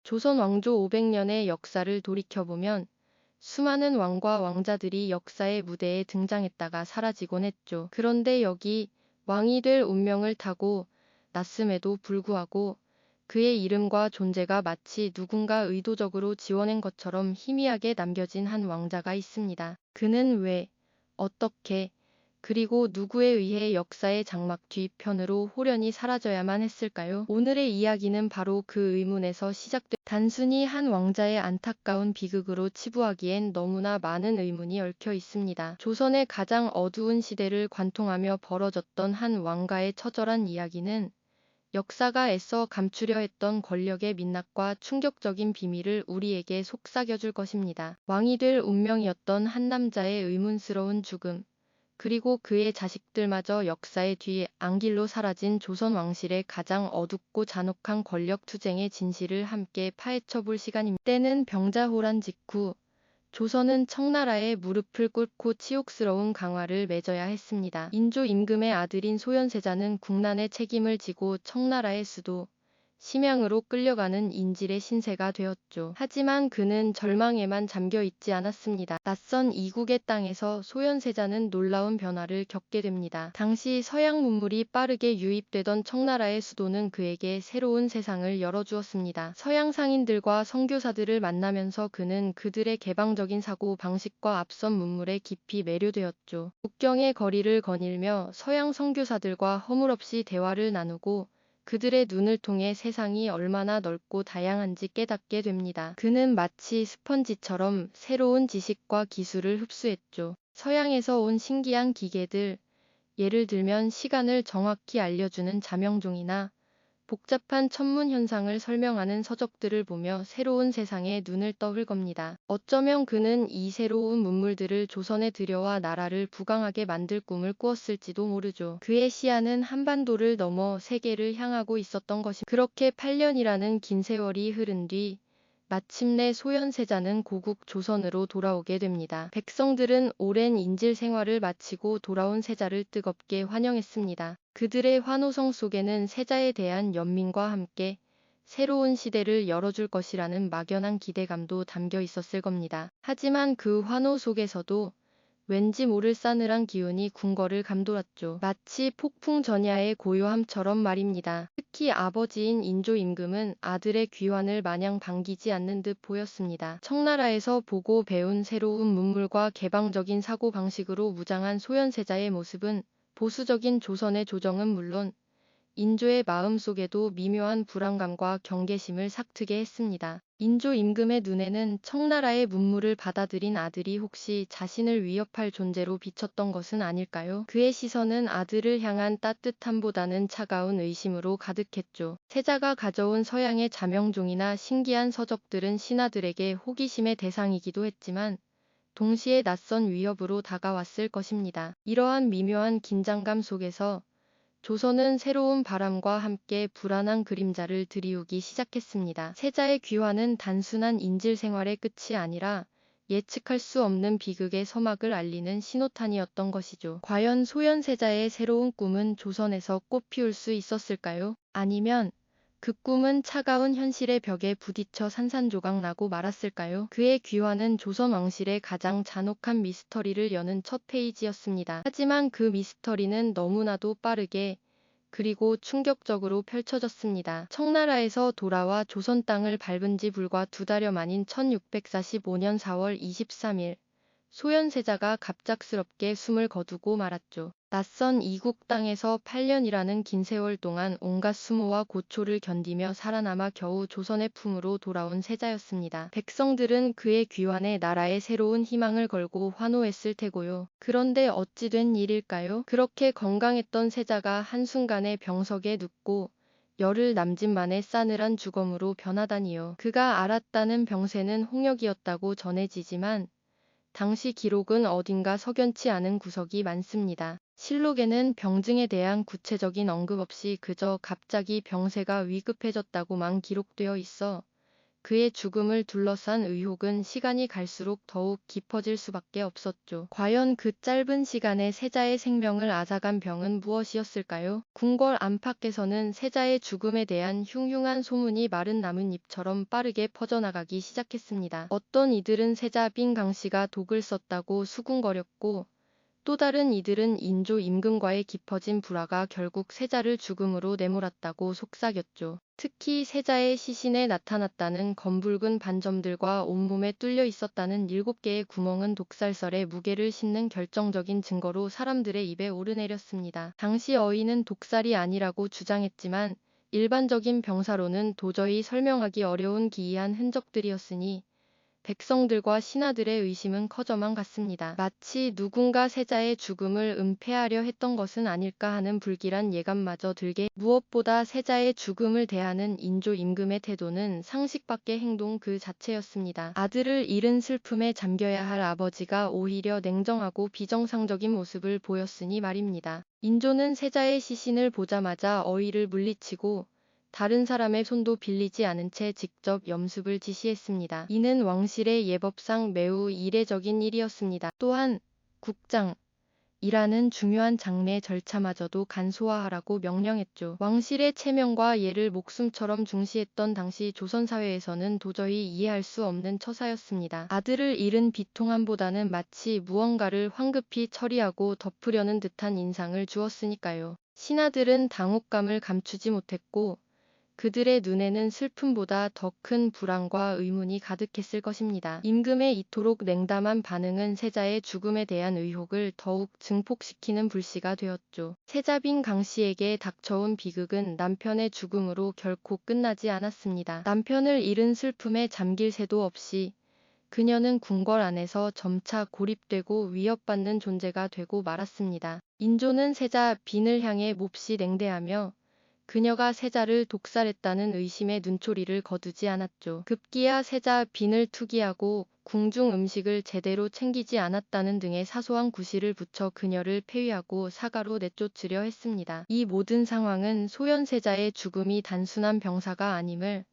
조선 왕조 500년의 역사를 돌이켜보면 수많은 왕과 왕자들이 역사의 무대에 등장했다가 사라지곤 했죠. 그런데 여기 왕이 될 운명을 타고 났음에도 불구하고 그의 이름과 존재가 마치 누군가 의도적으로 지워낸 것처럼 희미하게 남겨진 한 왕자가 있습니다. 그는 왜, 어떻게, 그리고 누구에 의해 역사의 장막 뒤편으로 홀연히 사라져야만 했을까요? 오늘의 이야기는 바로 그 의문에서 단순히 한 왕자의 안타까운 비극으로 치부하기엔 너무나 많은 의문이 얽혀 있습니다. 조선의 가장 어두운 시대를 관통하며 벌어졌던 한 왕가의 처절한 이야기는 역사가 애써 감추려 했던 권력의 민낯과 충격적인 비밀을 우리에게 속삭여줄 것입니다. 왕이 될 운명이었던 한 남자의 의문스러운 죽음, 그리고 그의 자식들마저 역사의 뒤 안길로 사라진 조선 왕실의 가장 어둡고 잔혹한 권력 투쟁의 진실을 함께 파헤쳐 볼 시간입니다. 때는 병자호란 직후 조선은 청나라에 무릎을 꿇고 치욕스러운 강화를 맺어야 했습니다. 인조 임금의 아들인 소현세자는 국난의 책임을 지고 청나라의 수도 심양으로 끌려가는 인질의 신세가 되었죠. 하지만 그는 절망에만 잠겨 있지 않았습니다. 낯선 이국의 땅에서 소현세자는 놀라운 변화를 겪게 됩니다. 당시 서양 문물이 빠르게 유입되던 청나라의 수도는 그에게 새로운 세상을 열어주었습니다. 서양 상인들과 선교사들을 만나면서 그는 그들의 개방적인 사고 방식과 앞선 문물에 깊이 매료되었죠. 국경의 거리를 거닐며 서양 선교사들과 허물없이 대화를 나누고 그들의 눈을 통해 세상이 얼마나 넓고 다양한지 깨닫게 됩니다. 그는 마치 스펀지처럼 새로운 지식과 기술을 흡수했죠. 서양에서 온 신기한 기계들, 예를 들면 시간을 정확히 알려주는 자명종이나 복잡한 천문 현상을 설명하는 서적들을 보며 새로운 세상에 눈을 떠을 겁니다. 어쩌면 그는 이 새로운 문물들을 조선에 들여와 나라를 부강하게 만들 꿈을 꾸었을지도 모르죠. 그의 시야는 한반도를 넘어 세계를 향하고 있었던 것입니다. 그렇게 8년이라는 긴 세월이 흐른 뒤 마침내 소현세자는 고국 조선으로 돌아오게 됩니다. 백성들은 오랜 인질 생활을 마치고 돌아온 세자를 뜨겁게 환영했습니다. 그들의 환호성 속에는 세자에 대한 연민과 함께 새로운 시대를 열어줄 것이라는 막연한 기대감도 담겨 있었을 겁니다. 하지만 그 환호 속에서도 왠지 모를 싸늘한 기운이 궁궐을 감돌았죠. 마치 폭풍 전야의 고요함처럼 말입니다. 특히 아버지인 인조 임금은 아들의 귀환을 마냥 반기지 않는 듯 보였습니다. 청나라에서 보고 배운 새로운 문물과 개방적인 사고방식으로 무장한 소현세자의 모습은 보수적인 조선의 조정은 물론 인조의 마음속에도 미묘한 불안감과 경계심을 삭트게 했습니다. 인조 임금의 눈에는 청나라의 문물을 받아들인 아들이 혹시 자신을 위협할 존재로 비쳤던 것은 아닐까요? 그의 시선은 아들을 향한 따뜻함보다는 차가운 의심으로 가득했죠. 세자가 가져온 서양의 자명종이나 신기한 서적들은 신하들에게 호기심의 대상이기도 했지만 동시에 낯선 위협으로 다가왔을 것입니다. 이러한 미묘한 긴장감 속에서 조선은 새로운 바람과 함께 불안한 그림자를 드리우기 시작했습니다. 세자의 귀환은 단순한 인질 생활의 끝이 아니라 예측할 수 없는 비극의 서막을 알리는 신호탄이었던 것이죠. 과연 소현세자의 새로운 꿈은 조선에서 꽃피울 수 있었을까요? 아니면 그 꿈은 차가운 현실의 벽에 부딪혀 산산조각 나고 말았을까요? 그의 귀환은 조선 왕실의 가장 잔혹한 미스터리를 여는 첫 페이지였습니다. 하지만 그 미스터리는 너무나도 빠르게 그리고 충격적으로 펼쳐졌습니다. 청나라에서 돌아와 조선 땅을 밟은 지 불과 2달여 만인 1645년 4월 23일 소현세자가 갑작스럽게 숨을 거두고 말았죠. 낯선 이국 땅에서 8년이라는 긴 세월 동안 온갖 수모와 고초를 견디며 살아남아 겨우 조선의 품으로 돌아온 세자였습니다. 백성들은 그의 귀환에 나라의 새로운 희망을 걸고 환호했을 테고요. 그런데 어찌 된 일일까요? 그렇게 건강했던 세자가 한순간에 병석에 눕고 열흘 남짓만에 싸늘한 죽음으로 변하다니요. 그가 앓았다는 병세는 홍역이었다고 전해지지만 당시 기록은 어딘가 석연치 않은 구석이 많습니다. 실록에는 병증에 대한 구체적인 언급 없이 그저 갑자기 병세가 위급해졌다고만 기록되어 있어 그의 죽음을 둘러싼 의혹은 시간이 갈수록 더욱 깊어질 수밖에 없었죠. 과연 그 짧은 시간에 세자의 생명을 앗아간 병은 무엇이었을까요? 궁궐 안팎에서는 세자의 죽음에 대한 흉흉한 소문이 마른 나뭇잎처럼 빠르게 퍼져나가기 시작했습니다. 어떤 이들은 세자 빈강씨가 독을 썼다고 수군거렸고, 또 다른 이들은 인조 임금과의 깊어진 불화가 결국 세자를 죽음으로 내몰았다고 속삭였죠. 특히 세자의 시신에 나타났다는 검붉은 반점들과 온몸에 뚫려 있었다는 7개의 구멍은 독살설의 무게를 싣는 결정적인 증거로 사람들의 입에 오르내렸습니다. 당시 어인은 독살이 아니라고 주장했지만 일반적인 병사로는 도저히 설명하기 어려운 기이한 흔적들이었으니 백성들과 신하들의 의심은 커져만 갔습니다. 마치 누군가 세자의 죽음을 은폐하려 했던 것은 아닐까 하는 불길한 예감마저 들게, 무엇보다 세자의 죽음을 대하는 인조 임금의 태도는 상식 밖의 행동 그 자체였습니다. 아들을 잃은 슬픔에 잠겨야 할 아버지가 오히려 냉정하고 비정상적인 모습을 보였으니 말입니다. 인조는 세자의 시신을 보자마자 어이를 물리치고 다른 사람의 손도 빌리지 않은 채 직접 염습을 지시했습니다. 이는 왕실의 예법상 매우 이례적인 일이었습니다. 또한 국장이라는 중요한 장례 절차마저도 간소화하라고 명령했죠. 왕실의 체면과 예를 목숨처럼 중시했던 당시 조선사회에서는 도저히 이해할 수 없는 처사였습니다. 아들을 잃은 비통함보다는 마치 무언가를 황급히 처리하고 덮으려는 듯한 인상을 주었으니까요. 신하들은 당혹감을 감추지 못했고, 그들의 눈에는 슬픔보다 더 큰 불안과 의문이 가득했을 것입니다. 임금의 이토록 냉담한 반응은 세자의 죽음에 대한 의혹을 더욱 증폭시키는 불씨가 되었죠. 세자빈 강씨에게 닥쳐온 비극은 남편의 죽음으로 결코 끝나지 않았습니다. 남편을 잃은 슬픔에 잠길 새도 없이 그녀는 궁궐 안에서 점차 고립되고 위협받는 존재가 되고 말았습니다. 인조는 세자 빈을 향해 몹시 냉대하며 그녀가 세자를 독살했다는 의심의 눈초리를 거두지 않았죠. 급기야 세자 빈을 투기하고 궁중 음식을 제대로 챙기지 않았다는 등의 사소한 구실을 붙여 그녀를 폐위하고 사가로 내쫓으려 했습니다. 이 모든 상황은 소현세자의 죽음이 단순한 병사가 아님을,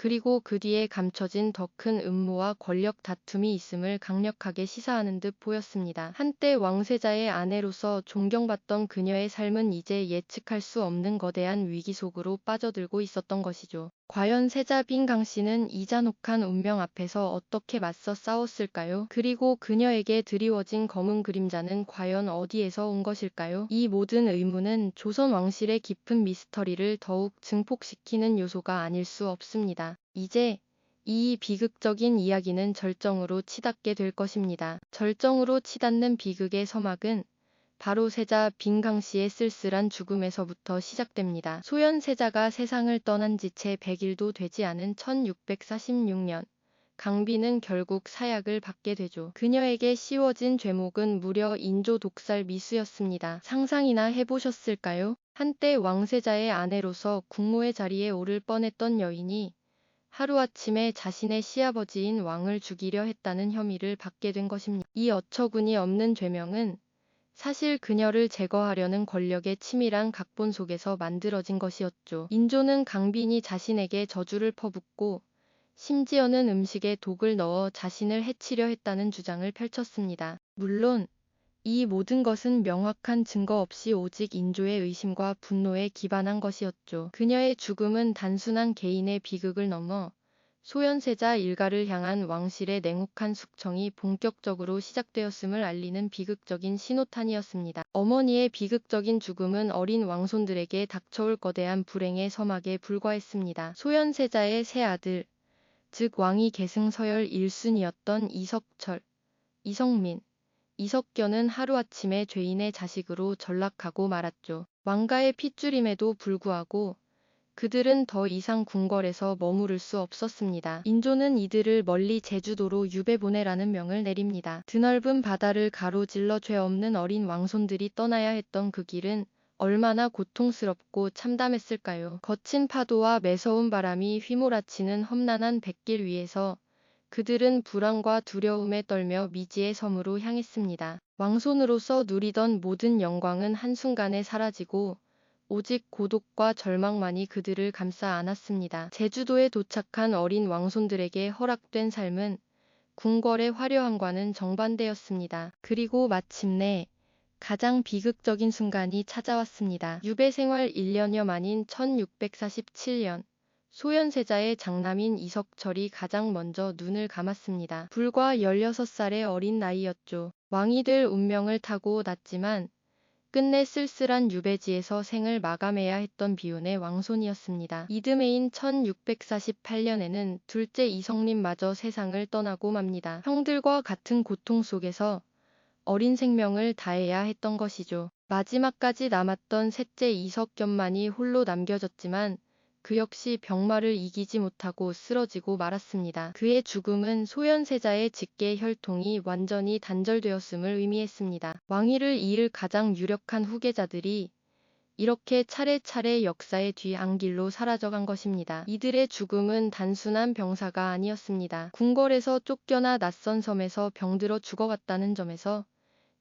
그리고 그 뒤에 감춰진 더 큰 음모와 권력 다툼이 있음을 강력하게 시사하는 듯 보였습니다. 한때 왕세자의 아내로서 존경받던 그녀의 삶은 이제 예측할 수 없는 거대한 위기 속으로 빠져들고 있었던 것이죠. 과연 세자 빈강 씨는 이 잔혹한 운명 앞에서 어떻게 맞서 싸웠을까요? 그리고 그녀에게 드리워진 검은 그림자는 과연 어디에서 온 것일까요? 이 모든 의문은 조선 왕실의 깊은 미스터리를 더욱 증폭시키는 요소가 아닐 수 없습니다. 이제 이 비극적인 이야기는 절정으로 치닫게 될 것입니다. 절정으로 치닫는 비극의 서막은 바로 세자 빈강 씨의 쓸쓸한 죽음에서부터 시작됩니다. 소현세자가 세상을 떠난 지 채 100일도 되지 않은 1646년, 강비는 결국 사약을 받게 되죠. 그녀에게 씌워진 죄목은 무려 인조 독살 미수였습니다. 상상이나 해보셨을까요? 한때 왕세자의 아내로서 국모의 자리에 오를 뻔했던 여인이 하루아침에 자신의 시아버지인 왕을 죽이려 했다는 혐의를 받게 된 것입니다. 이 어처구니 없는 죄명은 사실 그녀를 제거하려는 권력의 치밀한 각본 속에서 만들어진 것이었죠. 인조는 강빈이 자신에게 저주를 퍼붓고 심지어는 음식에 독을 넣어 자신을 해치려 했다는 주장을 펼쳤습니다. 물론 이 모든 것은 명확한 증거 없이 오직 인조의 의심과 분노에 기반한 것이었죠. 그녀의 죽음은 단순한 개인의 비극을 넘어 소현세자 일가를 향한 왕실의 냉혹한 숙청이 본격적으로 시작되었음을 알리는 비극적인 신호탄이었습니다. 어머니의 비극적인 죽음은 어린 왕손들에게 닥쳐올 거대한 불행의 서막에 불과했습니다. 소현세자의 세 아들, 즉 왕위 계승 서열 1순위였던 이석철, 이석민, 이석견은 하루아침에 죄인의 자식으로 전락하고 말았죠. 왕가의 핏줄임에도 불구하고 그들은 더 이상 궁궐에서 머무를 수 없었습니다. 인조는 이들을 멀리 제주도로 유배 보내라는 명을 내립니다. 드넓은 바다를 가로질러 죄 없는 어린 왕손들이 떠나야 했던 그 길은 얼마나 고통스럽고 참담했을까요? 거친 파도와 매서운 바람이 휘몰아치는 험난한 뱃길 위에서 그들은 불안과 두려움에 떨며 미지의 섬으로 향했습니다. 왕손으로서 누리던 모든 영광은 한순간에 사라지고 오직 고독과 절망만이 그들을 감싸 안았습니다. 제주도에 도착한 어린 왕손들에게 허락된 삶은 궁궐의 화려함과는 정반대였습니다. 그리고 마침내 가장 비극적인 순간이 찾아왔습니다. 유배 생활 1년여 만인 1647년 소현세자의 장남인 이석철이 가장 먼저 눈을 감았습니다. 불과 16살의 어린 나이였죠. 왕이 될 운명을 타고 났지만 끝내 쓸쓸한 유배지에서 생을 마감해야 했던 비운의 왕손이었습니다. 이듬해인 1648년에는 둘째 이성림마저 세상을 떠나고 맙니다. 형들과 같은 고통 속에서 어린 생명을 다해야 했던 것이죠. 마지막까지 남았던 셋째 이석겸만이 홀로 남겨졌지만 그 역시 병마를 이기지 못하고 쓰러지고 말았습니다. 그의 죽음은 소현세자의 직계 혈통이 완전히 단절되었음을 의미했습니다. 왕위를 이을 가장 유력한 후계자들이 이렇게 차례차례 역사의 뒤안길로 사라져간 것입니다. 이들의 죽음은 단순한 병사가 아니었습니다. 궁궐에서 쫓겨나 낯선 섬에서 병들어 죽어갔다는 점에서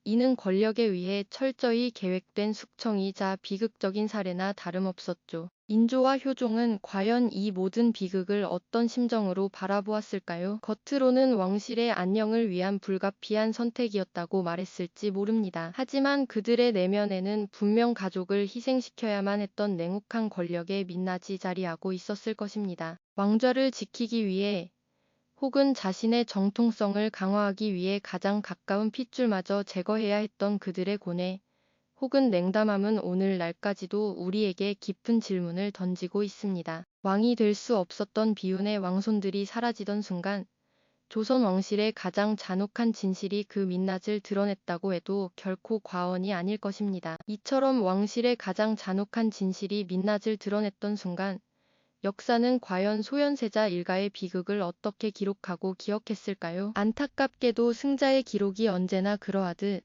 이는 권력에 의해 철저히 계획된 숙청이자 비극적인 사례나 다름없었죠. 인조와 효종은 과연 이 모든 비극을 어떤 심정으로 바라보았을까요? 겉으로는 왕실의 안녕을 위한 불가피한 선택이었다고 말했을지 모릅니다. 하지만 그들의 내면에는 분명 가족을 희생시켜야만 했던 냉혹한 권력의 민낯이 자리하고 있었을 것입니다. 왕좌를 지키기 위해 혹은 자신의 정통성을 강화하기 위해 가장 가까운 핏줄마저 제거해야 했던 그들의 고뇌 혹은 냉담함은 오늘날까지도 우리에게 깊은 질문을 던지고 있습니다. 왕이 될 수 없었던 비운의 왕손들이 사라지던 순간 조선 왕실의 가장 잔혹한 진실이 그 민낯을 드러냈다고 해도 결코 과언이 아닐 것입니다. 이처럼 왕실의 가장 잔혹한 진실이 민낯을 드러냈던 순간 역사는 과연 소현세자 일가의 비극을 어떻게 기록하고 기억했을까요? 안타깝게도 승자의 기록이 언제나 그러하듯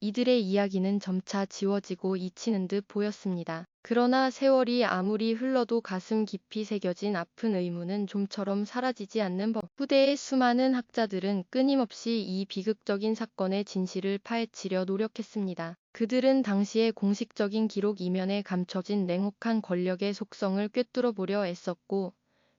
이들의 이야기는 점차 지워지고 잊히는 듯 보였습니다. 그러나 세월이 아무리 흘러도 가슴 깊이 새겨진 아픈 의문은 좀처럼 사라지지 않는 법. 후대의 수많은 학자들은 끊임없이 이 비극적인 사건의 진실을 파헤치려 노력했습니다. 그들은 당시의 공식적인 기록 이면에 감춰진 냉혹한 권력의 속성을 꿰뚫어 보려 애썼고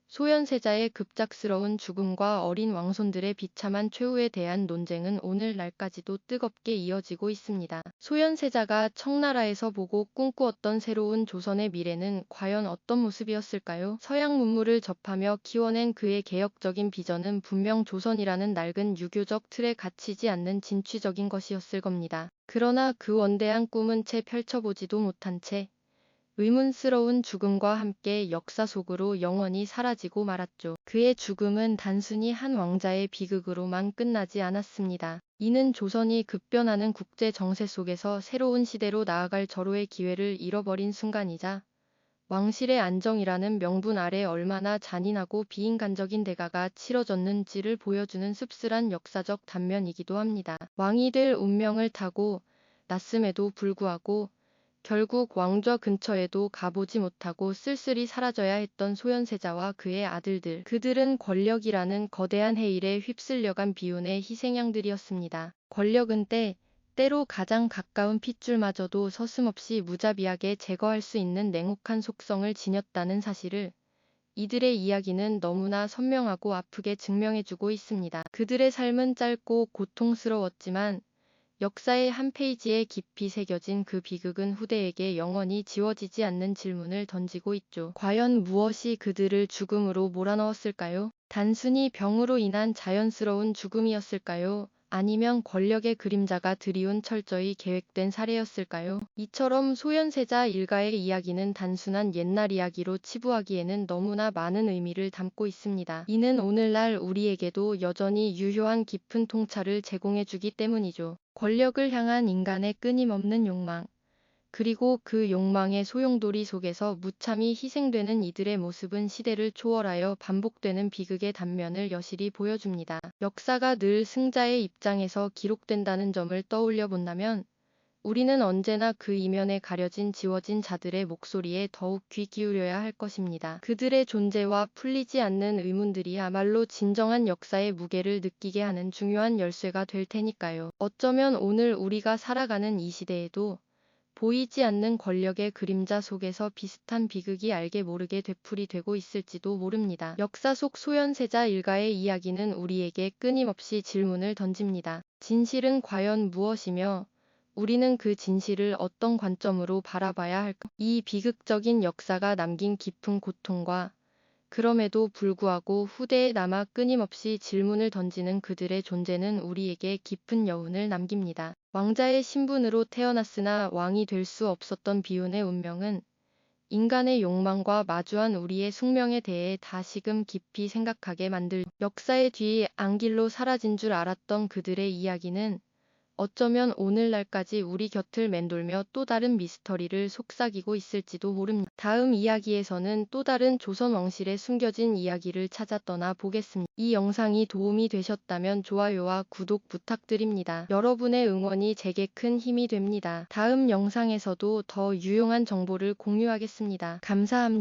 소현세자의 급작스러운 죽음과 어린 왕손들의 비참한 최후에 대한 논쟁은 오늘날까지도 뜨겁게 이어지고 있습니다. 소현세자가 청나라에서 보고 꿈꾸었던 새로운 조선의 미래는 과연 어떤 모습이었을까요? 서양 문물을 접하며 키워낸 그의 개혁적인 비전은 분명 조선이라는 낡은 유교적 틀에 갇히지 않는 진취적인 것이었을 겁니다. 그러나 그 원대한 꿈은 채 펼쳐보지도 못한 채 의문스러운 죽음과 함께 역사 속으로 영원히 사라지고 말았죠. 그의 죽음은 단순히 한 왕자의 비극으로만 끝나지 않았습니다. 이는 조선이 급변하는 국제 정세 속에서 새로운 시대로 나아갈 절호의 기회를 잃어버린 순간이자 왕실의 안정이라는 명분 아래 얼마나 잔인하고 비인간적인 대가가 치러졌는지를 보여주는 씁쓸한 역사적 단면이기도 합니다. 왕이 될 운명을 타고 났음에도 불구하고 결국 왕좌 근처에도 가보지 못하고 쓸쓸히 사라져야 했던 소현세자와 그의 아들들. 그들은 권력이라는 거대한 해일에 휩쓸려간 비운의 희생양들이었습니다. 권력은 때로 가장 가까운 핏줄마저도 서슴없이 무자비하게 제거할 수 있는 냉혹한 속성을 지녔다는 사실을 이들의 이야기는 너무나 선명하고 아프게 증명해주고 있습니다. 그들의 삶은 짧고 고통스러웠지만 역사의 한 페이지에 깊이 새겨진 그 비극은 후대에게 영원히 지워지지 않는 질문을 던지고 있죠. 과연 무엇이 그들을 죽음으로 몰아넣었을까요? 단순히 병으로 인한 자연스러운 죽음이었을까요? 아니면 권력의 그림자가 드리운 철저히 계획된 사례였을까요? 이처럼 소현세자 일가의 이야기는 단순한 옛날 이야기로 치부하기에는 너무나 많은 의미를 담고 있습니다. 이는 오늘날 우리에게도 여전히 유효한 깊은 통찰을 제공해주기 때문이죠. 권력을 향한 인간의 끊임없는 욕망, 그리고 그 욕망의 소용돌이 속에서 무참히 희생되는 이들의 모습은 시대를 초월하여 반복되는 비극의 단면을 여실히 보여줍니다. 역사가 늘 승자의 입장에서 기록된다는 점을 떠올려 본다면 우리는 언제나 그 이면에 가려진 지워진 자들의 목소리에 더욱 귀 기울여야 할 것입니다. 그들의 존재와 풀리지 않는 의문들이야말로 진정한 역사의 무게를 느끼게 하는 중요한 열쇠가 될 테니까요. 어쩌면 오늘 우리가 살아가는 이 시대에도 보이지 않는 권력의 그림자 속에서 비슷한 비극이 알게 모르게 되풀이되고 있을지도 모릅니다. 역사 속 소현세자 일가의 이야기는 우리에게 끊임없이 질문을 던집니다. 진실은 과연 무엇이며 우리는 그 진실을 어떤 관점으로 바라봐야 할까? 이 비극적인 역사가 남긴 깊은 고통과 그럼에도 불구하고 후대에 남아 끊임없이 질문을 던지는 그들의 존재는 우리에게 깊은 여운을 남깁니다. 왕자의 신분으로 태어났으나 왕이 될 수 없었던 비운의 운명은 인간의 욕망과 마주한 우리의 숙명에 대해 다시금 깊이 생각하게 역사의 뒤 안길로 사라진 줄 알았던 그들의 이야기는 어쩌면 오늘날까지 우리 곁을 맴돌며 또 다른 미스터리를 속삭이고 있을지도 모릅니다. 다음 이야기에서는 또 다른 조선 왕실의 숨겨진 이야기를 찾아 떠나 보겠습니다. 이 영상이 도움이 되셨다면 좋아요와 구독 부탁드립니다. 여러분의 응원이 제게 큰 힘이 됩니다. 다음 영상에서도 더 유용한 정보를 공유하겠습니다. 감사합니다.